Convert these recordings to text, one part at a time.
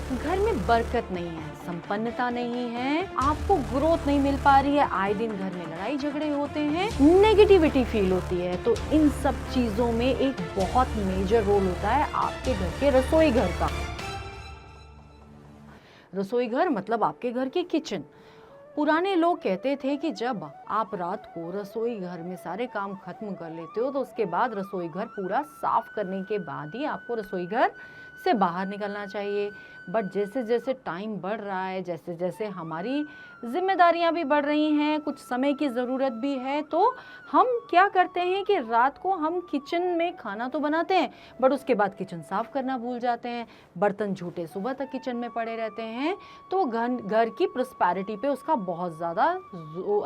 घर में बरकत नहीं है, संपन्नता नहीं है, आपको ग्रोथ नहीं मिल पा रही है, आए दिन घर में लड़ाई झगड़े होते हैं, नेगेटिविटी फील होती है, तो इन सब चीजों में एक बहुत मेजर रोल होता है आपके घर के रसोई घर का। रसोई घर मतलब आपके घर की किचन। पुराने लोग कहते थे कि जब आप रात को रसोई घर में सारे काम खत्म कर लेते हो तो उसके बाद रसोई घर पूरा साफ करने के बाद ही आपको रसोई घर से बाहर निकलना चाहिए। बट जैसे जैसे टाइम बढ़ रहा है, जैसे जैसे हमारी जिम्मेदारियां भी बढ़ रही हैं, कुछ समय की ज़रूरत भी है, तो हम क्या करते हैं कि रात को हम किचन में खाना तो बनाते हैं बट उसके बाद किचन साफ करना भूल जाते हैं। बर्तन झूठे सुबह तक किचन में पड़े रहते हैं, तो घर की प्रॉस्पेरिटी पे उसका बहुत ज़्यादा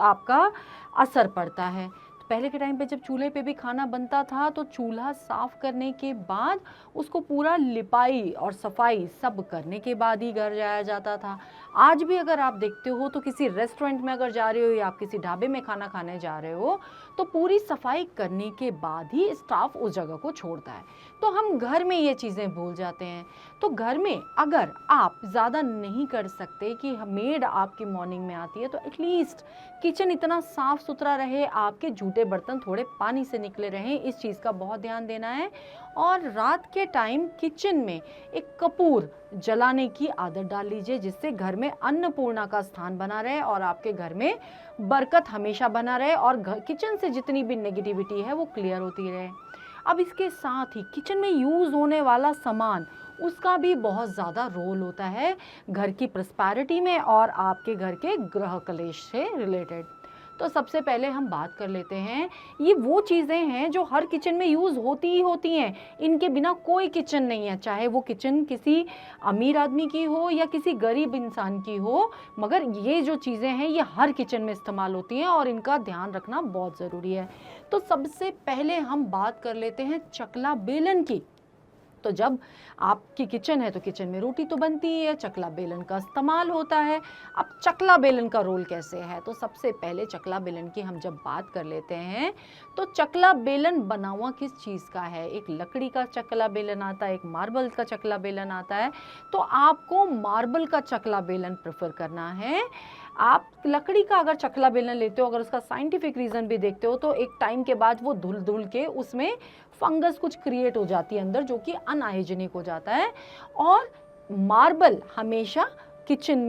आपका असर पड़ता है। पहले के टाइम पे जब चूल्हे पे भी खाना बनता था तो चूल्हा साफ करने के बाद उसको पूरा लिपाई और सफाई सब करने के बाद ही घर जाया जाता था। आज भी अगर आप देखते हो तो किसी रेस्टोरेंट में अगर जा रहे हो या आप किसी ढाबे में खाना खाने जा रहे हो तो पूरी सफाई करने के बाद ही स्टाफ उस जगह को छोड़ता है। तो हम घर में ये चीज़ें भूल जाते हैं। तो घर में अगर आप ज़्यादा नहीं कर सकते कि मेड आपकी मॉर्निंग में आती है तो एटलीस्ट किचन इतना साफ सुथरा रहे, आपके जूठे बर्तन थोड़े पानी से निकले रहें, इस चीज़ का बहुत ध्यान देना है। और रात के टाइम किचन में एक कपूर जलाने की आदत डाल लीजिए, जिससे घर में अन्नपूर्णा का स्थान बना रहे और आपके घर में बरकत हमेशा बना रहे और किचन से जितनी भी नेगेटिविटी है वो क्लियर होती रहे। अब इसके साथ ही किचन में यूज़ होने वाला सामान, उसका भी बहुत ज़्यादा रोल होता है घर की प्रॉस्पेरिटी में और आपके घर के गृह कलेश से रिलेटेड। तो सबसे पहले हम बात कर लेते हैं, ये वो चीज़ें हैं जो हर किचन में यूज़ होती ही होती हैं, इनके बिना कोई किचन नहीं है, चाहे वो किचन किसी अमीर आदमी की हो या किसी गरीब इंसान की हो, मगर ये जो चीज़ें हैं ये हर किचन में इस्तेमाल होती हैं और इनका ध्यान रखना बहुत ज़रूरी है। तो सबसे पहले हम बात कर लेते हैं चकला बेलन की। तो जब आपकी किचन है तो किचन में रोटी तो बनती ही है, चकला बेलन का इस्तेमाल होता है। अब चकला बेलन का रोल कैसे है, तो सबसे पहले चकला बेलन की हम जब बात कर लेते हैं तो चकला बेलन बना हुआ किस चीज़ का है, एक लकड़ी का चकला बेलन आता है, एक मार्बल का चकला बेलन आता है। तो आपको मार्बल का चकला बेलन प्रेफर करना है। आप लकड़ी का अगर चकला बेलन लेते हो, अगर उसका साइंटिफिक रीज़न भी देखते हो तो एक टाइम के बाद वो धुल धुल के उसमें फंगस कुछ क्रिएट हो जाती है अंदर, जो कि अनहाइजीनिक हो जाता है। और मार्बल हमेशा किचन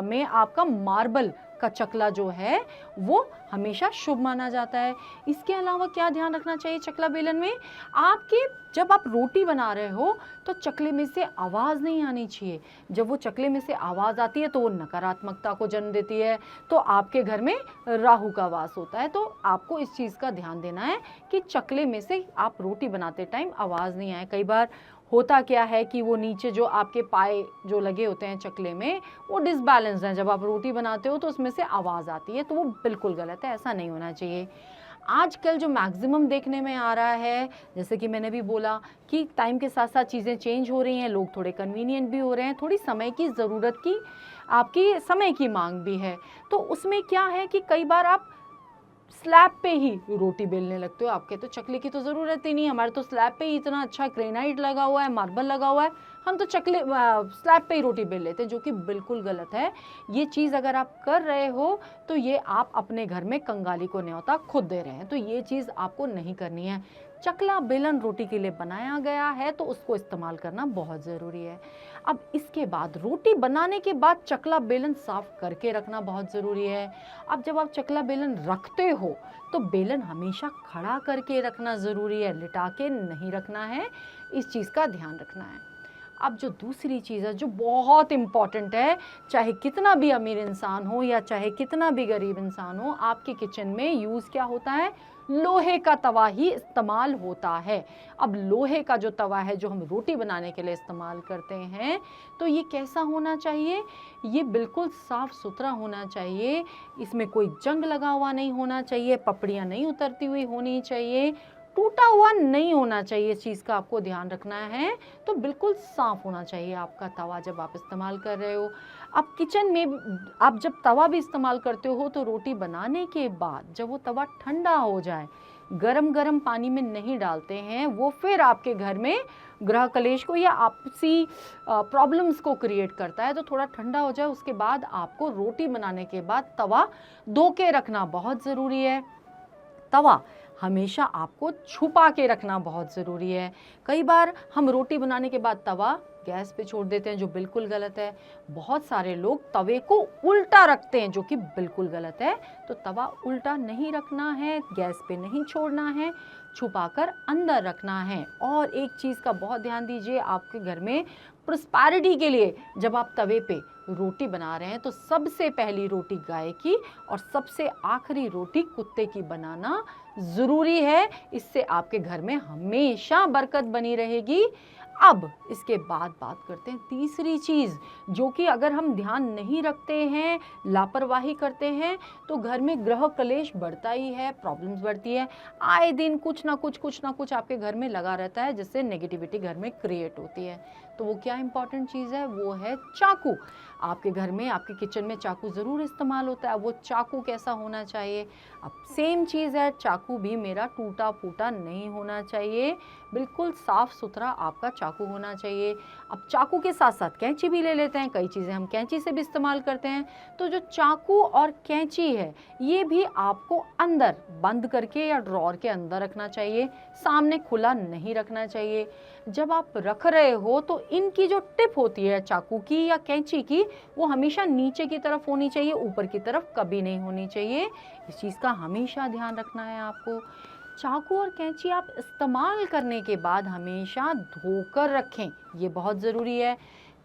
में आपका मार्बल का चकला जो है वो हमेशा शुभ माना जाता है। इसके अलावा क्या ध्यान रखना चाहिए चकला बेलन में, आपके जब आप रोटी बना रहे हो तो चकले में से आवाज़ नहीं आनी चाहिए। जब वो चकले में से आवाज़ आती है तो वो नकारात्मकता को जन्म देती है, तो आपके घर में राहु का वास होता है। तो आपको इस चीज़ का ध्यान देना है कि चकले में से आप रोटी बनाते टाइम आवाज़ नहीं आए। कई बार होता क्या है कि वो नीचे जो आपके पाए जो लगे होते हैं चकले में वो डिसबैलेंस हैं, जब आप रोटी बनाते हो तो उसमें से आवाज़ आती है, तो वो बिल्कुल गलत है, ऐसा नहीं होना चाहिए। आजकल जो मैक्सिमम देखने में आ रहा है, जैसे कि मैंने भी बोला कि टाइम के साथ साथ चीज़ें चेंज हो रही हैं, लोग थोड़े कन्वीनियंट भी हो रहे हैं, थोड़ी समय की ज़रूरत की आपकी समय की मांग भी है। तो उसमें क्या है कि कई बार आप स्लैब पे ही रोटी बेलने लगते हो, आपके तो चकले की तो ज़रूरत ही नहीं, हमारे तो स्लैब पे ही इतना अच्छा ग्रेनाइट लगा हुआ है, मार्बल लगा हुआ है, हम तो स्लैब पे ही रोटी बेल लेते हैं, जो कि बिल्कुल गलत है। ये चीज़ अगर आप कर रहे हो तो ये आप अपने घर में कंगाली को न्योता खुद दे रहे हैं, तो ये चीज़ आपको नहीं करनी है। चकला बेलन रोटी के लिए बनाया गया है तो उसको इस्तेमाल करना बहुत ज़रूरी है। अब इसके बाद रोटी बनाने के बाद चकला बेलन साफ करके रखना बहुत ज़रूरी है। अब जब आप चकला बेलन रखते हो तो बेलन हमेशा खड़ा करके रखना ज़रूरी है, लिटा के नहीं रखना है, इस चीज़ का ध्यान रखना है। अब जो दूसरी चीज़ है जो बहुत इम्पॉर्टेंट है, चाहे कितना भी अमीर इंसान हो या चाहे कितना भी गरीब इंसान हो, आपके किचन में यूज़ क्या होता है, लोहे का तवा ही इस्तेमाल होता है। अब लोहे का जो तवा है जो हम रोटी बनाने के लिए इस्तेमाल करते हैं, तो ये कैसा होना चाहिए, ये बिल्कुल साफ़ सुथरा होना चाहिए, इसमें कोई जंग लगा हुआ नहीं होना चाहिए, पपड़ियाँ नहीं उतरती हुई होनी चाहिए, टूटा हुआ नहीं होना चाहिए, इस चीज़ का आपको ध्यान रखना है। तो बिल्कुल साफ़ होना चाहिए आपका तवा जब आप इस्तेमाल कर रहे हो। अब किचन में आप जब तवा भी इस्तेमाल करते हो तो रोटी बनाने के बाद जब वो तवा ठंडा हो जाए गरम गरम पानी में नहीं डालते हैं, वो फिर आपके घर में ग्रह कलेश को या आपसी प्रॉब्लम्स को क्रिएट करता है। तो थोड़ा ठंडा हो जाए, उसके बाद आपको रोटी बनाने के बाद तवा धो के रखना बहुत ज़रूरी है। तवा हमेशा आपको छुपा के रखना बहुत ज़रूरी है। कई बार हम रोटी बनाने के बाद तवा गैस पे छोड़ देते हैं, जो बिल्कुल गलत है। बहुत सारे लोग तवे को उल्टा रखते हैं, जो कि बिल्कुल गलत है। तो तवा उल्टा नहीं रखना है, गैस पे नहीं छोड़ना है, छुपाकर अंदर रखना है। और एक चीज़ का बहुत ध्यान दीजिए, आपके घर में प्रॉस्पेरिटी के लिए जब आप तवे पे रोटी बना रहे हैं तो सबसे पहली रोटी गाय की और सबसे आखिरी रोटी कुत्ते की बनाना ज़रूरी है। इससे आपके घर में हमेशा बरकत बनी रहेगी। अब इसके बाद बात करते हैं तीसरी चीज़, जो कि अगर हम ध्यान नहीं रखते हैं, लापरवाही करते हैं, तो घर में ग्रह कलेश बढ़ता ही है, प्रॉब्लम्स बढ़ती है। आए दिन कुछ ना कुछ आपके घर में लगा रहता है, जिससे नेगेटिविटी घर में क्रिएट होती है। तो वो क्या इंपॉर्टेंट चीज़ है, वो है चाकू। आपके घर में, आपके किचन में चाकू ज़रूर इस्तेमाल होता है। वो चाकू कैसा होना चाहिए? अब सेम चीज़ है, चाकू भी मेरा टूटा फूटा नहीं होना चाहिए, बिल्कुल साफ़ सुथरा आपका चाकू होना चाहिए। अब चाकू के साथ साथ कैंची भी ले लेते हैं, कई चीज़ें हम कैंची से भी इस्तेमाल करते हैं। तो जो चाकू और कैंची है, ये भी आपको अंदर बंद करके या ड्रॉर के अंदर रखना चाहिए, सामने खुला नहीं रखना चाहिए। जब आप रख रहे हो तो इनकी जो टिप होती है चाकू की या कैंची की, वो हमेशा नीचे की तरफ होनी चाहिए, ऊपर की तरफ कभी नहीं होनी चाहिए। इस चीज़ का हमेशा ध्यान रखना है आपको। चाकू और कैंची आप इस्तेमाल करने के बाद हमेशा धोकर रखें, ये बहुत ज़रूरी है।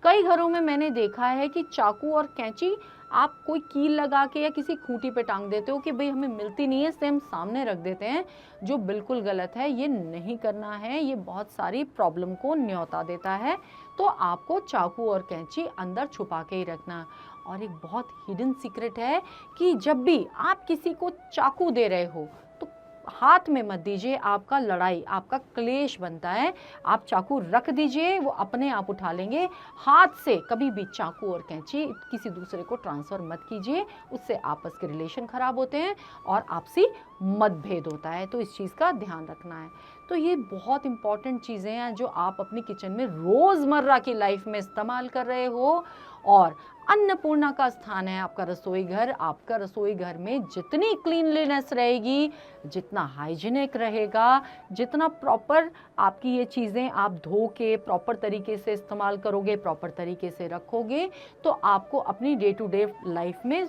कई घरों में मैंने देखा है कि चाकू और कैंची आप कोई कील लगा के या किसी खूंटी पे टांग देते हो कि भाई हमें मिलती नहीं है, इससे हम सामने रख देते हैं, जो बिल्कुल गलत है। ये नहीं करना है, ये बहुत सारी प्रॉब्लम को न्योता देता है। तो आपको चाकू और कैंची अंदर छुपा के ही रखना। और एक बहुत हिडन सीक्रेट है कि जब भी आप किसी को चाकू दे रहे हो तो हाथ में मत दीजिए, आपका लड़ाई, आपका क्लेश बनता है। आप चाकू रख दीजिए, वो अपने आप उठा लेंगे। हाथ से कभी भी चाकू और कैंची किसी दूसरे को ट्रांसफ़र मत कीजिए, उससे आपस के रिलेशन ख़राब होते हैं और आपसी मतभेद होता है। तो इस चीज़ का ध्यान रखना है। तो ये बहुत इंपॉर्टेंट चीज़ें हैं जो आप अपनी किचन में रोज़मर्रा की लाइफ में इस्तेमाल कर रहे हो। और अन्नपूर्णा का स्थान है आपका रसोई घर। आपका रसोई घर में जितनी क्लीनलीनेस रहेगी, जितना हाइजीनिक रहेगा, जितना प्रॉपर आपकी ये चीज़ें आप धो के प्रॉपर तरीके से इस्तेमाल करोगे, प्रॉपर तरीके से रखोगे, तो आपको अपनी डे टू डे लाइफ में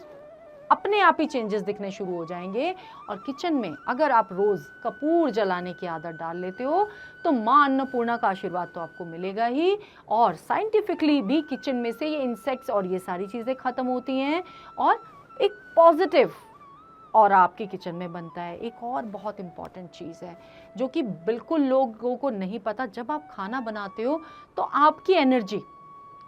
अपने आप ही चेंजेस दिखने शुरू हो जाएंगे। और किचन में अगर आप रोज़ कपूर जलाने की आदत डाल लेते हो तो माँ अन्नपूर्णा का आशीर्वाद तो आपको मिलेगा ही। और साइंटिफिकली भी किचन में से ये इंसेक्ट्स और ये सारी चीज़ें ख़त्म होती हैं और एक पॉजिटिव और आपके किचन में बनता है। एक और बहुत इंपॉर्टेंट चीज़ है जो कि बिल्कुल लोगों को नहीं पता, जब आप खाना बनाते हो तो आपकी एनर्जी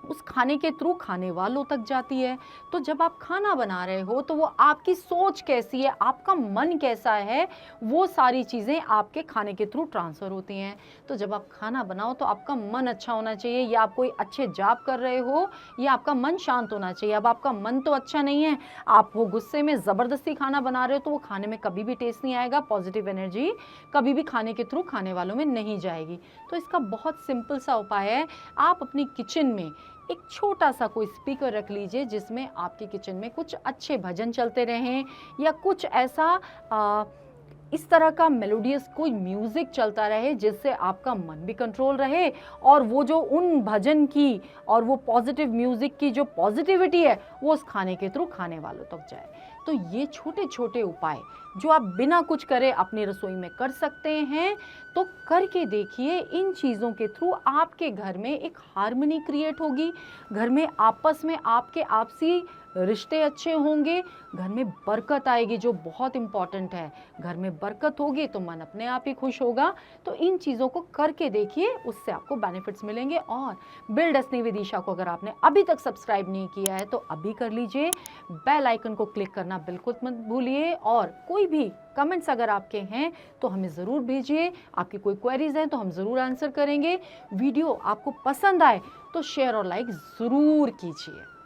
उस खाने के थ्रू खाने वालों तक जाती है। तो जब आप खाना बना रहे हो तो वो आपकी सोच कैसी है, आपका मन कैसा है, वो सारी चीज़ें आपके खाने के थ्रू ट्रांसफ़र होती हैं। तो जब आप खाना बनाओ तो आपका मन अच्छा होना चाहिए, या आप कोई अच्छे जॉब कर रहे हो या आपका मन शांत होना चाहिए। अब आपका मन तो अच्छा नहीं है, आप वो गुस्से में ज़बरदस्ती खाना बना रहे हो, तो वो खाने में कभी भी टेस्ट नहीं आएगा, पॉजिटिव एनर्जी कभी भी खाने के थ्रू खाने वालों में नहीं जाएगी। तो इसका बहुत सिंपल सा उपाय है, आप अपनी किचन में एक छोटा सा कोई स्पीकर रख लीजिए जिसमें आपके किचन में कुछ अच्छे भजन चलते रहें, या कुछ ऐसा इस तरह का मेलोडियस कोई म्यूज़िक चलता रहे जिससे आपका मन भी कंट्रोल रहे, और वो जो उन भजन की और वो पॉजिटिव म्यूज़िक की जो पॉजिटिविटी है वो उस खाने के थ्रू खाने वालों तक जाए। तो ये छोटे छोटे उपाय जो आप बिना कुछ करे अपनी रसोई में कर सकते हैं, तो करके देखिए। इन चीज़ों के थ्रू आपके घर में एक हार्मनी क्रिएट होगी, घर में आपस में आपके आपसी रिश्ते अच्छे होंगे, घर में बरकत आएगी जो बहुत इम्पॉर्टेंट है। घर में बरकत होगी तो मन अपने आप ही खुश होगा। तो इन चीज़ों को करके देखिए, उससे आपको बेनिफिट्स मिलेंगे। और बिल्ड असनी विद ईशा को अगर आपने अभी तक सब्सक्राइब नहीं किया है तो अभी कर लीजिए, बेल आइकन को क्लिक करना बिल्कुल मत भूलिए। और कोई भी कमेंट्स अगर आपके हैं तो हमें ज़रूर भेजिए, आपकी कोई क्वेरीज हैं तो हम ज़रूर आंसर करेंगे। वीडियो आपको पसंद आए तो शेयर और लाइक ज़रूर कीजिए।